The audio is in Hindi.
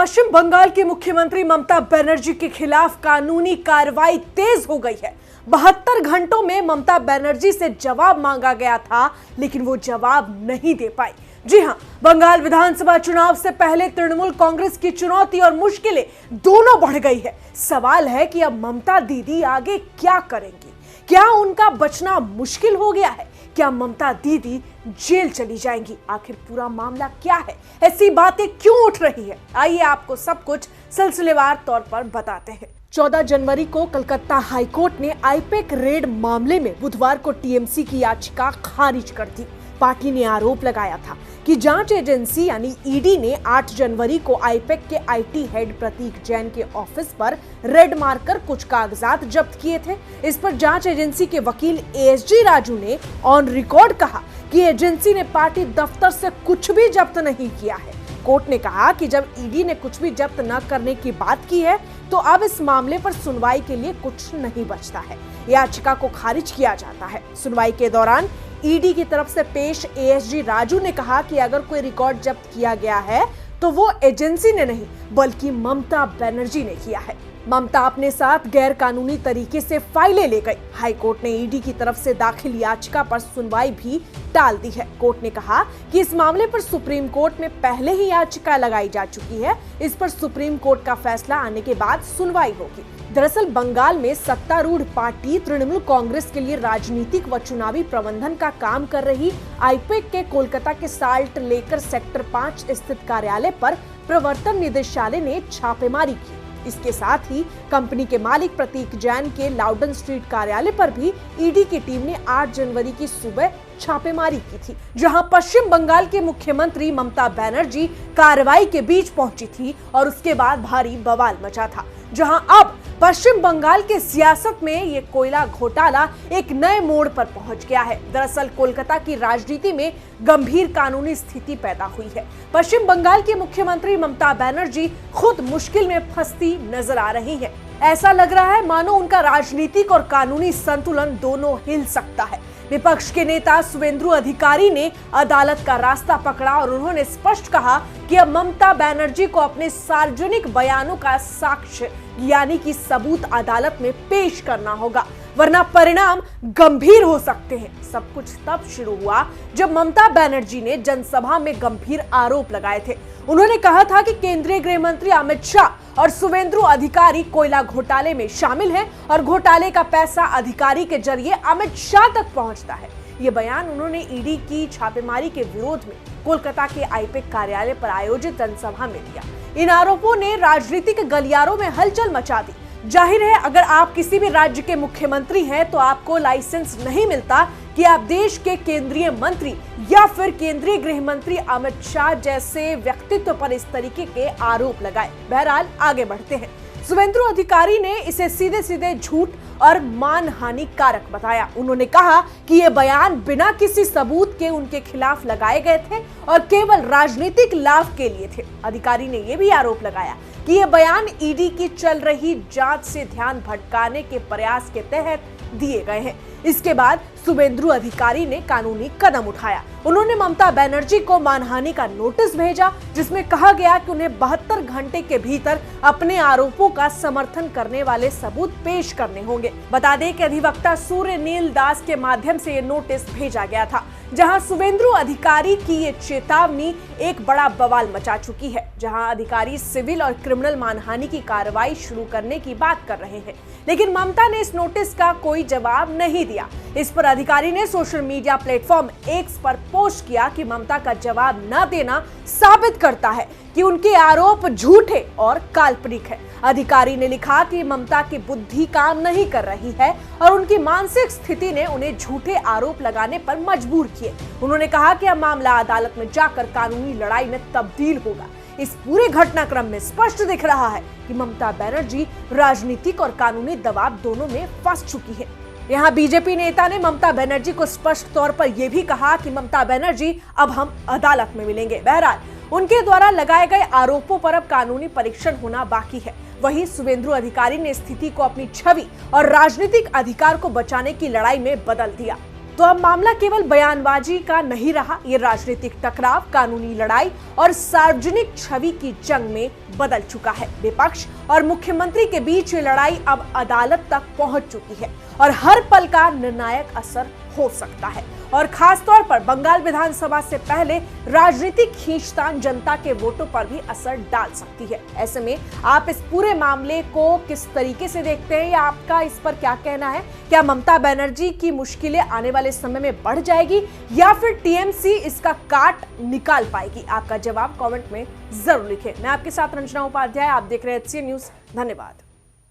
पश्चिम बंगाल की मुख्यमंत्री ममता बनर्जी के खिलाफ कानूनी कार्रवाई तेज हो गई है। 72 घंटों में ममता बनर्जी से जवाब मांगा गया था, लेकिन वो जवाब नहीं दे पाई। जी हां, बंगाल विधानसभा चुनाव से पहले तृणमूल कांग्रेस की चुनौती और मुश्किलें दोनों बढ़ गई है। सवाल है कि अब ममता दीदी आगे क्या करेंगी? क्या उनका बचना मुश्किल हो गया है? क्या ममता दीदी जेल चली जाएंगी? आखिर पूरा मामला क्या है? ऐसी बातें क्यों उठ रही है? आइए आपको सब कुछ सिलसिलेवार तौर पर बताते हैं। 14 जनवरी को कलकत्ता हाईकोर्ट ने आईपैक रेड मामले में बुधवार को टीएमसी की याचिका खारिज कर दी। पार्टी ने आरोप लगाया था कि जांच एजेंसी यानी ईडी ने 8 जनवरी को आईपैक के आईटी हेड प्रतीक जैन के ऑफिस पर रेड मारकर कुछ कागजात जब्त किए थे। इस पर जांच एजेंसी के वकील एएसजी राजू ने ऑन रिकॉर्ड कहा कि एजेंसी ने पार्टी दफ्तर से कुछ भी जब्त नहीं किया है। कोर्ट ने कहा कि जब ईडी ने कुछ भी जब्त न करने की बात की है, तो अब इस मामले पर सुनवाई के लिए कुछ नहीं बचता है। याचिका को खारिज किया जाता है। सुनवाई के दौरान ईडी की तरफ से पेश एएसजी राजू ने कहा कि अगर कोई रिकॉर्ड जब्त किया गया है तो वो एजेंसी ने नहीं बल्कि ममता बनर्जी ने किया है। ममता अपने साथ गैर कानूनी तरीके से फाइलें ले गई। हाईकोर्ट ने ईडी की तरफ से दाखिल याचिका पर सुनवाई भी टाल दी है। कोर्ट ने कहा कि इस मामले पर सुप्रीम कोर्ट में पहले ही याचिका लगाई जा चुकी है। इस पर सुप्रीम कोर्ट का फैसला आने के बाद सुनवाई होगी। दरअसल बंगाल में सत्तारूढ़ पार्टी तृणमूल कांग्रेस के लिए राजनीतिक व चुनावी प्रबंधन का काम कर रही आईपैक के कोलकाता के साल्ट लेकर सेक्टर 5 स्थित कार्यालय पर प्रवर्तन निदेशालय ने छापेमारी की। इसके साथ ही कंपनी के मालिक प्रतीक जैन के लाउडन स्ट्रीट कार्यालय पर भी ईडी की टीम ने 8 जनवरी की सुबह छापेमारी की थी, जहां पश्चिम बंगाल के मुख्यमंत्री ममता बनर्जी कार्रवाई के बीच पहुंची थी और उसके बाद भारी बवाल मचा था। जहां अब पश्चिम बंगाल के सियासत में ये कोयला घोटाला एक नए मोड़ पर पहुंच गया है। दरअसल कोलकाता की राजनीति में गंभीर कानूनी स्थिति पैदा हुई है। पश्चिम बंगाल की मुख्यमंत्री ममता बनर्जी खुद मुश्किल में फंसती नजर आ रही है। ऐसा लग रहा है मानो उनका राजनीतिक और कानूनी संतुलन दोनों हिल सकता है। विपक्ष के नेता शुवेंदु अधिकारी ने अदालत का रास्ता पकड़ा और उन्होंने स्पष्ट कहा कि अब ममता बनर्जी को अपने सार्वजनिक बयानों का साक्ष्य यानी कि सबूत अदालत में पेश करना होगा, वरना परिणाम गंभीर हो सकते हैं। सब कुछ तब शुरू हुआ जब ममता बनर्जी ने जनसभा में गंभीर आरोप लगाए थे। उन्होंने कहा था कि केंद्रीय गृह मंत्री अमित शाह और शुवेंदु अधिकारी कोयला घोटाले में शामिल हैं और घोटाले का पैसा अधिकारी के जरिए अमित शाह तक पहुंचता है। ये बयान उन्होंने ईडी की छापेमारी के विरोध में कोलकाता के आईपैक कार्यालय पर आयोजित जनसभा में दिया। इन आरोपों ने राजनीतिक गलियारों में हलचल मचा दी। जाहिर है, अगर आप किसी भी राज्य के मुख्यमंत्री हैं तो आपको लाइसेंस नहीं मिलता कि आप देश के केंद्रीय मंत्री या फिर केंद्रीय गृह मंत्री अमित शाह जैसे व्यक्तित्व पर इस तरीके के आरोप लगाए। बहरहाल आगे बढ़ते हैं। शुवेंदु अधिकारी ने इसे सीधे सीधे झूठ और मानहानि कारक बताया। उन्होंने कहा कि ये बयान बिना किसी सबूत के उनके खिलाफ लगाए गए थे और केवल राजनीतिक लाभ के लिए थे। अधिकारी ने यह भी आरोप लगाया कि ये बयान ईडी की चल रही जांच से ध्यान भटकाने के प्रयास के तहत दिए गए हैं। इसके बाद शुवेंदु अधिकारी ने कानूनी कदम उठाया। उन्होंने ममता बनर्जी को मानहानि का नोटिस भेजा, जिसमें कहा गया कि उन्हें 72 घंटे के भीतर अपने आरोपों का समर्थन करने वाले सबूत पेश करने होंगे। बता दें कि अधिवक्ता सूर्यनील दास के माध्यम से ये नोटिस भेजा गया था, जहां शुवेंदु अधिकारी की ये चेतावनी एक बड़ा बवाल मचा चुकी है। जहां अधिकारी सिविल और क्रिमिनल मानहानि की कार्रवाई शुरू करने की बात कर रहे हैं, लेकिन ममता ने इस नोटिस का कोई जवाब नहीं दिया। इस पर अधिकारी ने सोशल मीडिया प्लेटफॉर्म एक्स पर पोस्ट किया कि ममता का जवाब न देना साबित करता है कि उनके आरोप झूठे और काल्पनिक है। अधिकारी ने लिखा कि ममता की बुद्धि काम नहीं कर रही है और उनकी मानसिक स्थिति ने उन्हें झूठे आरोप लगाने पर मजबूर किए। उन्होंने कहा कि अब मामला अदालत में जाकर कानूनी लड़ाई में तब्दील होगा। इस पूरे घटनाक्रम में स्पष्ट दिख रहा है कि ममता बनर्जी राजनीतिक और कानूनी दबाव दोनों में फंस चुकी है। यहाँ बीजेपी नेता ने ममता बनर्जी को स्पष्ट तौर पर यह भी कहा कि ममता बनर्जी अब हम अदालत में मिलेंगे। बहरहाल उनके द्वारा लगाए गए आरोपों पर अब कानूनी परीक्षण होना बाकी है। वहीं शुवेंदु अधिकारी ने स्थिति को अपनी छवि और राजनीतिक अधिकार को बचाने की लड़ाई में बदल दिया। तो अब मामला केवल बयानबाजी का नहीं रहा, ये राजनीतिक टकराव, कानूनी लड़ाई और सार्वजनिक छवि की जंग में बदल चुका है। विपक्ष और मुख्यमंत्री के बीच ये लड़ाई अब अदालत तक पहुंच चुकी है और हर पल का निर्णायक असर हो सकता है और खासतौर पर बंगाल विधानसभा से पहले राजनीतिक खींचतान जनता के वोटों पर भी असर डाल सकती है। ऐसे में आप इस पूरे मामले को किस तरीके से देखते हैं या आपका इस पर क्या कहना है? क्या ममता बनर्जी की मुश्किलें आने वाले समय में बढ़ जाएगी या फिर टीएमसी इसका काट निकाल पाएगी? आपका जवाब कमेंट में जरूर लिखें। मैं आपके साथ रंजना उपाध्याय, आप देख रहे हैं HCN न्यूज। धन्यवाद।